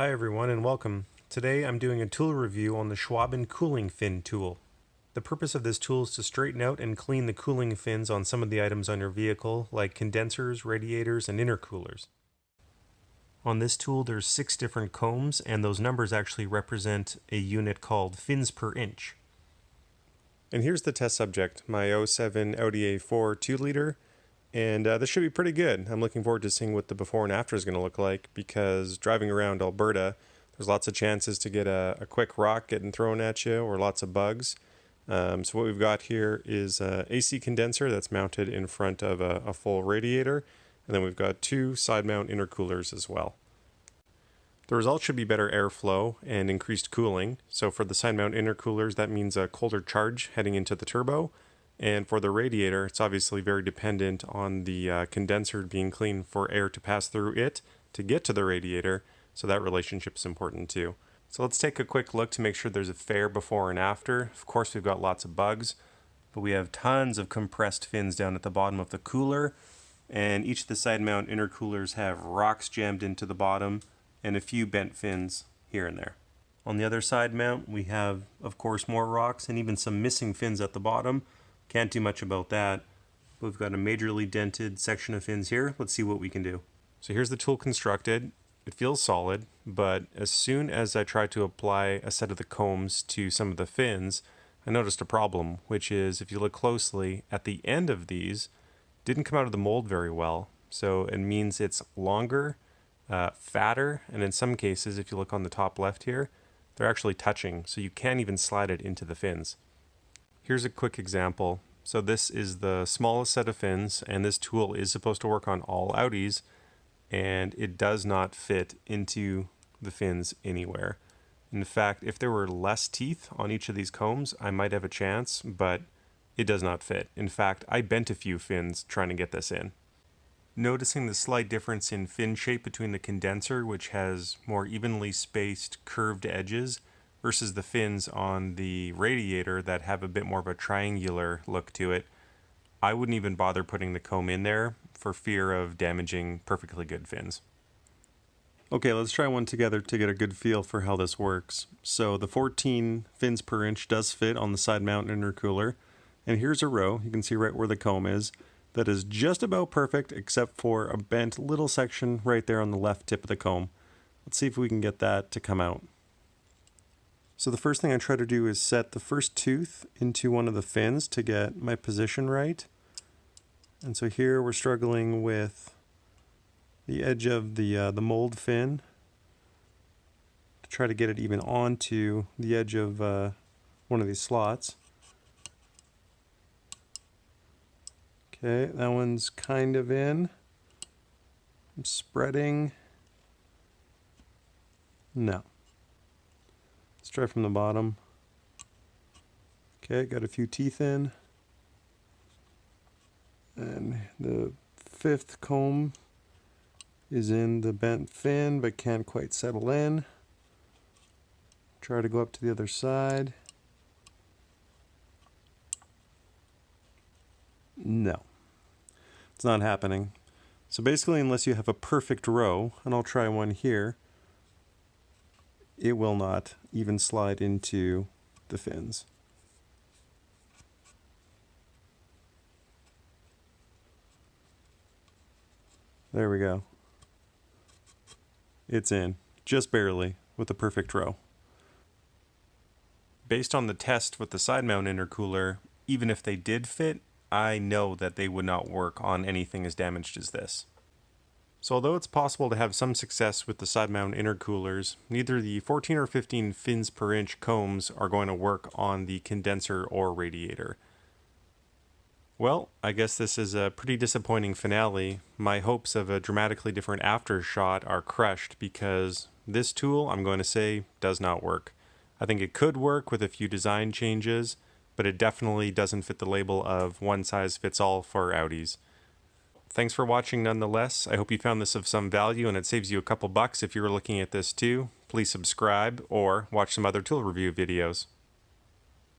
Hi everyone and welcome. Today I'm doing a tool review on the Schwaben Cooling Fin Tool. The purpose of this tool is to straighten out and clean the cooling fins on some of the items on your vehicle, like condensers, radiators, and intercoolers. On this tool there's 6 different combs, and those numbers actually represent a unit called fins per inch. And here's the test subject, my 07 Audi A4 2-liter. And this should be pretty good. I'm looking forward to seeing what the before and after is going to look like, because driving around Alberta, there's lots of chances to get a quick rock getting thrown at you or lots of bugs. So what we've got here is an AC condenser that's mounted in front of a full radiator. And then we've got 2 side mount intercoolers as well. The result should be better airflow and increased cooling. So for the side mount intercoolers, that means a colder charge heading into the turbo. And for the radiator, it's obviously very dependent on the condenser being clean for air to pass through it to get to the radiator, so that relationship is important too. So let's take a quick look to make sure there's a fair before and after. Of course, we've got lots of bugs, but we have tons of compressed fins down at the bottom of the cooler, and each of the side mount intercoolers have rocks jammed into the bottom and a few bent fins here and there. On the other side mount, we have, of course, more rocks and even some missing fins at the bottom. Can't do much about that. We've got a majorly dented section of fins here. Let's see what we can do. So here's the tool constructed. It feels solid, but as soon as I tried to apply a set of the combs to some of the fins, I noticed a problem, which is, if you look closely, at the end of these, didn't come out of the mold very well. So it means it's longer, fatter, and in some cases, if you look on the top left here, they're actually touching, so you can't even slide it into the fins. Here's a quick example. So this is the smallest set of fins, and this tool is supposed to work on all Audis, and it does not fit into the fins anywhere. In fact, if there were less teeth on each of these combs, I might have a chance, but it does not fit. In fact, I bent a few fins trying to get this in. Noticing the slight difference in fin shape between the condenser, which has more evenly spaced curved edges, versus the fins on the radiator that have a bit more of a triangular look to it, I wouldn't even bother putting the comb in there for fear of damaging perfectly good fins. Okay, let's try one together to get a good feel for how this works. So the 14 fins per inch does fit on the side mount intercooler, and here's a row, you can see right where the comb is, that is just about perfect except for a bent little section right there on the left tip of the comb. Let's see if we can get that to come out. So the first thing I try to do is set the first tooth into one of the fins to get my position right. And so here we're struggling with the edge of the mold fin to try to get it even onto the edge of one of these slots. Okay, that one's kind of in. I'm spreading. No. Let's try from the bottom. Okay, got a few teeth in. And the 5th comb is in the bent fin, but can't quite settle in. Try to go up to the other side. No, it's not happening. So basically, unless you have a perfect row, and I'll try one here, it will not even slide into the fins. There we go. It's in, just barely, with a perfect row. Based on the test with the side mount intercooler, even if they did fit, I know that they would not work on anything as damaged as this. So although it's possible to have some success with the side mount intercoolers, neither the 14 or 15 fins per inch combs are going to work on the condenser or radiator. Well, I guess this is a pretty disappointing finale. My hopes of a dramatically different after shot are crushed because this tool, I'm going to say, does not work. I think it could work with a few design changes, but it definitely doesn't fit the label of one size fits all for Audis. Thanks for watching nonetheless. I hope you found this of some value and it saves you a couple bucks if you were looking at this too. Please subscribe or watch some other tool review videos.